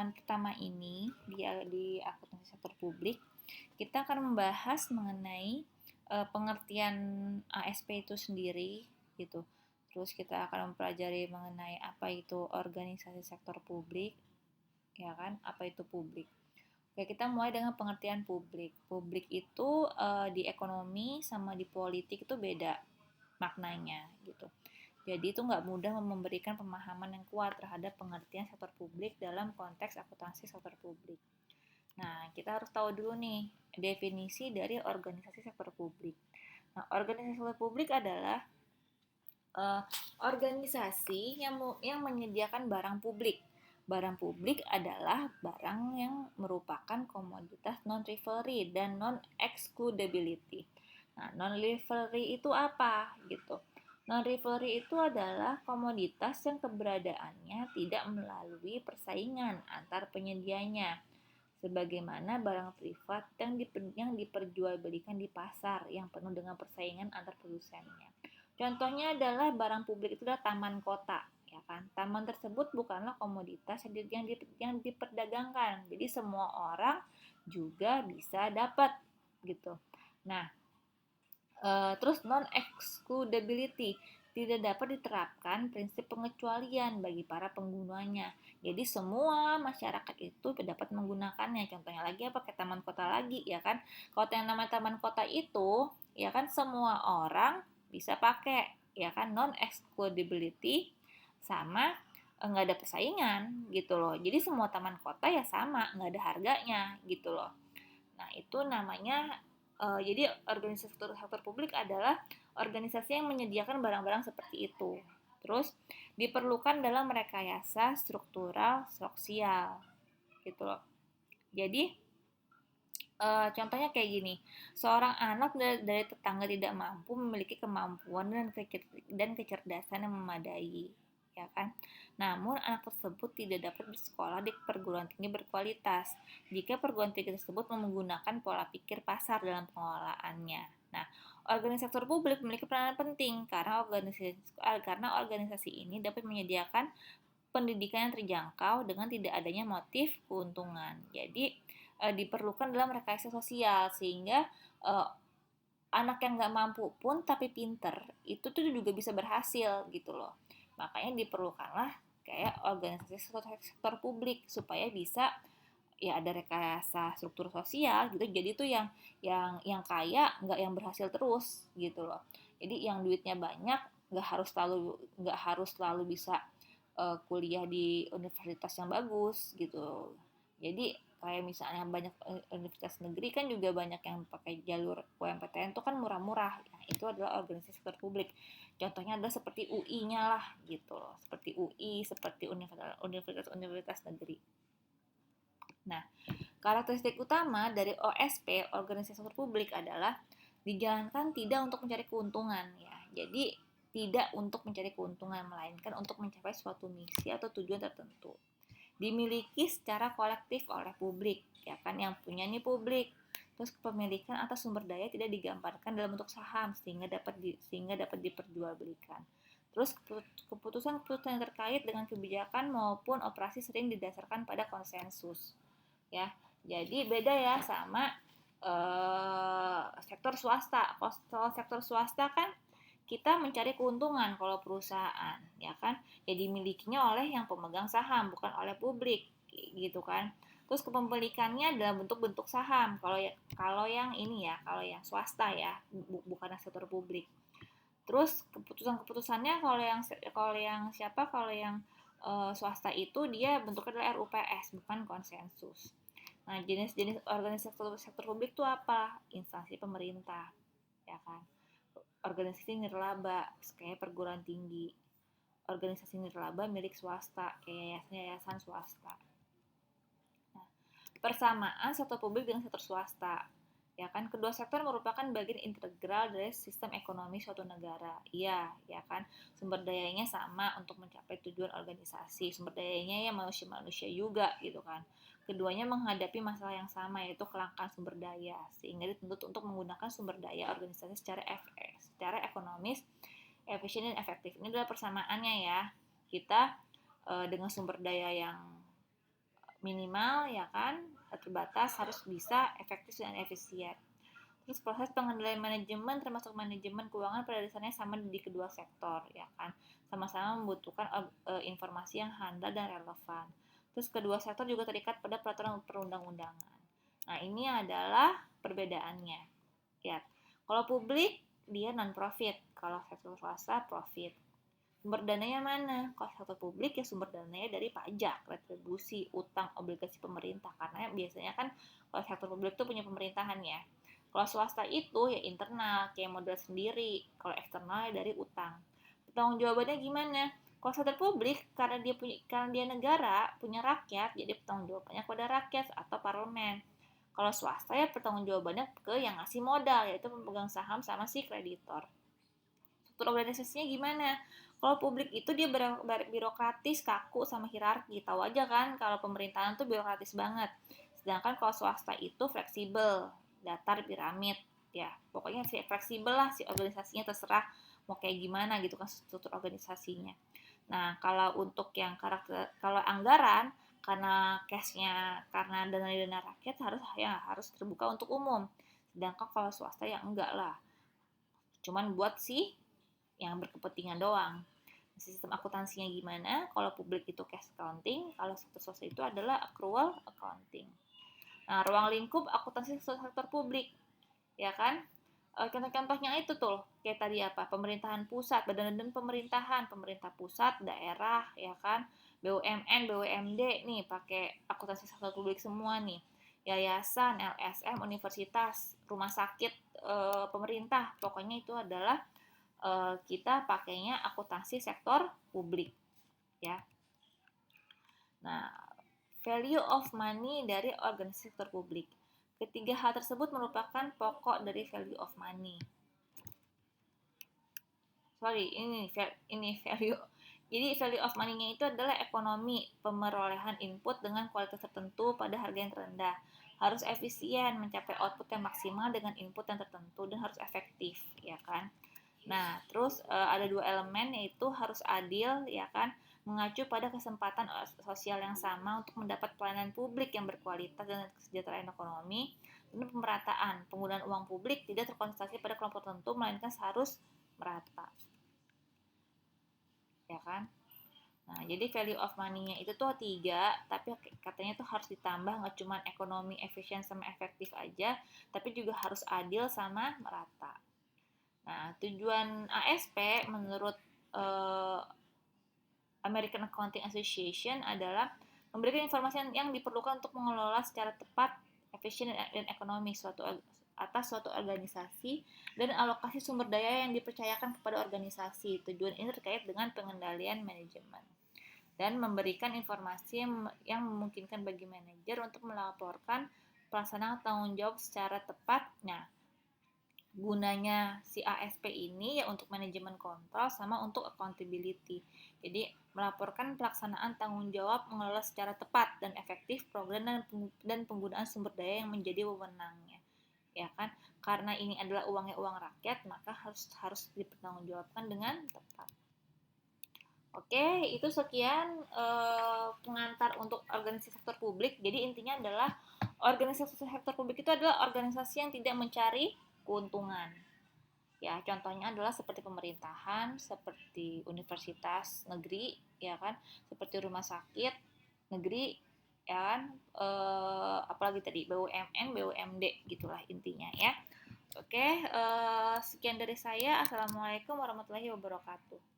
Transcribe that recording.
pertemuan pertama ini di akuntansi sektor publik, kita akan membahas mengenai pengertian ASP itu sendiri gitu. Terus kita akan mempelajari mengenai apa itu organisasi sektor publik, ya kan? Apa itu publik? Oke, kita mulai dengan pengertian publik. Publik itu di ekonomi sama di politik itu beda maknanya gitu. Jadi itu nggak mudah memberikan pemahaman yang kuat terhadap pengertian sektor publik dalam konteks akuntansi sektor publik. Nah, kita harus tahu dulu nih definisi dari organisasi sektor publik. Nah, organisasi sektor publik adalah uh, organisasi yang menyediakan barang publik. Barang publik adalah barang yang merupakan komoditas non-rivalry dan non-excludability. Nah, non-rivalry itu apa gitu? Non-rivalry itu adalah komoditas yang keberadaannya tidak melalui persaingan antar penyedianya, sebagaimana barang privat yang diperjualbelikan di pasar yang penuh dengan persaingan antar produsennya. Contohnya adalah barang publik itu adalah taman kota, ya kan? Taman tersebut bukanlah komoditas yang diperdagangkan, jadi semua orang juga bisa dapat gitu. Nah, terus non-excludability, tidak dapat diterapkan prinsip pengecualian bagi para penggunanya. Jadi semua masyarakat itu dapat menggunakannya. Contohnya lagi apa, kayak taman kota lagi, ya kan? Kalau yang namanya taman kota itu, ya kan, semua orang bisa pakai, ya kan, non excludability sama nggak ada persaingan gitu loh. Jadi semua taman kota ya sama, nggak ada harganya gitu loh. Nah, itu namanya jadi organisasi sektor publik adalah organisasi yang menyediakan barang-barang seperti itu. Terus diperlukan dalam rekayasa struktural sosial gitu loh. Jadi contohnya kayak gini, seorang anak dari tetangga tidak mampu memiliki kemampuan dan kecerdasan yang memadai, ya kan? Namun anak tersebut tidak dapat bersekolah di perguruan tinggi berkualitas jika perguruan tinggi tersebut menggunakan pola pikir pasar dalam pengelolaannya. Nah, organisasi sektor publik memiliki peranan penting karena organisasi ini dapat menyediakan pendidikan yang terjangkau dengan tidak adanya motif keuntungan. Jadi diperlukan dalam rekayasa sosial sehingga uh, anak yang nggak mampu pun tapi pinter itu tuh juga bisa berhasil gitu loh. Makanya diperlukanlah kayak organisasi sektor publik supaya bisa ya ada rekayasa struktur sosial gitu. Jadi tuh yang kaya nggak yang berhasil terus gitu loh. Jadi yang duitnya banyak nggak harus selalu bisa kuliah di universitas yang bagus gitu. Jadi kayak misalnya banyak universitas negeri kan juga banyak yang pakai jalur UMPTN itu kan murah-murah. Nah, itu adalah organisasi sektor publik. Contohnya adalah seperti UI-nya lah gitu loh. Seperti UI, seperti universitas negeri. Nah, karakteristik utama dari OSP, organisasi sektor publik, adalah dijalankan tidak untuk mencari keuntungan ya. Jadi tidak untuk mencari keuntungan, melainkan untuk mencapai suatu misi atau tujuan tertentu. Dimiliki secara kolektif oleh publik, ya kan, yang punya nih publik. Terus kepemilikan atas sumber daya tidak digambarkan dalam bentuk saham sehingga dapat diperjualbelikan. Terus keputusan-keputusan yang terkait dengan kebijakan maupun operasi sering didasarkan pada konsensus. Ya, jadi beda ya sama sektor swasta. Kalau sektor swasta kan kita mencari keuntungan kalau perusahaan, ya kan? Jadi dimilikinya oleh yang pemegang saham, bukan oleh publik, gitu kan? Terus kepemilikannya dalam bentuk saham. Kalau yang swasta ya, bukan sektor publik. Terus keputusannya kalau yang swasta itu dia bentuknya adalah RUPS, bukan konsensus. Nah, jenis-jenis organisasi sektor publik itu apa? Instansi pemerintah, ya kan? Organisasi nirlaba kayak perguruan tinggi, organisasi nirlaba milik swasta kayak yayasan swasta. Nah, persamaan sektor publik dengan sektor swasta, ya kan, kedua sektor merupakan bagian integral dari sistem ekonomi suatu negara. Iya, ya kan, sumber dayanya sama untuk mencapai tujuan organisasi, sumber dayanya ya manusia-manusia juga gitu kan. Keduanya menghadapi masalah yang sama, yaitu kelangkaan sumber daya, sehingga dituntut untuk menggunakan sumber daya organisasi secara ekonomis, efisien dan efektif. Ini adalah persamaannya ya. Kita dengan sumber daya yang minimal ya kan, terbatas, harus bisa efektif dan efisien. Terus proses pengendalian manajemen termasuk manajemen keuangan pada dasarnya sama di kedua sektor ya kan. Sama-sama membutuhkan informasi yang handal dan relevan. Terus kedua sektor juga terikat pada peraturan perundang-undangan. Nah, ini adalah perbedaannya. Ya. Kalau publik dia non profit, kalau sektor swasta profit. Sumber dananya mana? Kalau sektor publik ya sumber dananya dari pajak, retribusi, utang, obligasi pemerintah. Karena biasanya kan kalau sektor publik itu punya pemerintahan ya. Kalau swasta itu ya internal, kayak modal sendiri. Kalau eksternal ya dari utang. Pertanggung jawabannya gimana? Kalau sektor publik karena dia negara, punya rakyat, jadi pertanggung jawabannya kepada rakyat atau parlemen. Kalau swasta ya pertanggung jawabannya ke yang ngasih modal, yaitu pemegang saham sama si kreditor. Struktur organisasinya gimana? Kalau publik itu dia birokratis, kaku, sama hierarki. Tahu aja kan kalau pemerintahan tuh birokratis banget. Sedangkan kalau swasta itu fleksibel, datar, piramid. Ya, pokoknya sih fleksibel lah si organisasinya, terserah mau kayak gimana gitu kan struktur organisasinya. Nah, kalau untuk yang kalau anggaran karena cashnya karena dana rakyat harus terbuka untuk umum. Sedangkan kalau swasta ya enggak lah. Cuman buat si yang berkepentingan doang. Sistem akuntansinya gimana? Kalau publik itu cash accounting, kalau sektor swasta itu adalah accrual accounting. Nah, ruang lingkup akuntansi sektor publik, ya kan? Contoh-contohnya itu tuh, kayak tadi apa? Pemerintahan pusat, badan-badan pemerintahan, pemerintah pusat, daerah, ya kan? BUMN, BUMD nih pakai akuntansi sektor publik semua nih. Yayasan, LSM, universitas, rumah sakit, pemerintah, pokoknya itu adalah kita pakainya akuntansi sektor publik ya. Nah, value of money dari organisasi sektor publik. Ketiga hal tersebut merupakan pokok dari value of money. Ini value. Jadi value of money-nya itu adalah ekonomi pemerolehan input dengan kualitas tertentu pada harga yang terendah. Harus efisien, mencapai output yang maksimal dengan input yang tertentu dan harus efektif, ya kan? Nah, terus ada dua elemen yaitu harus adil, ya kan, mengacu pada kesempatan sosial yang sama untuk mendapat pelayanan publik yang berkualitas dan kesejahteraan ekonomi, dan pemerataan. Penggunaan uang publik tidak terkonsentrasi pada kelompok tertentu, melainkan harus merata, ya kan? Nah, jadi value of money-nya itu tuh 3, tapi katanya tuh harus ditambah nggak cuma ekonomi, efisien, sama efektif aja, tapi juga harus adil sama merata. Nah, tujuan ASP menurut uh, American Accounting Association adalah memberikan informasi yang diperlukan untuk mengelola secara tepat, efisien, dan ekonomis atas suatu organisasi dan alokasi sumber daya yang dipercayakan kepada organisasi. Tujuan ini terkait dengan pengendalian manajemen dan memberikan informasi yang memungkinkan bagi manajer untuk melaporkan pelaksanaan tanggung jawab secara tepat. Nah, gunanya si ASP ini ya untuk manajemen kontrol sama untuk accountability. Jadi melaporkan pelaksanaan tanggung jawab mengelola secara tepat dan efektif program dan penggunaan sumber daya yang menjadi wewenangnya. Ya kan? Karena ini adalah uangnya uang rakyat, maka harus dipertanggungjawabkan dengan tepat. Oke, itu sekian pengantar untuk organisasi sektor publik. Jadi intinya adalah organisasi sektor publik itu adalah organisasi yang tidak mencari keuntungan. Ya, contohnya adalah seperti pemerintahan, seperti universitas negeri, ya kan, seperti rumah sakit negeri, ya kan, apalagi tadi BUMN, BUMD, gitulah intinya ya. Oke, sekian dari saya. Assalamualaikum warahmatullahi wabarakatuh.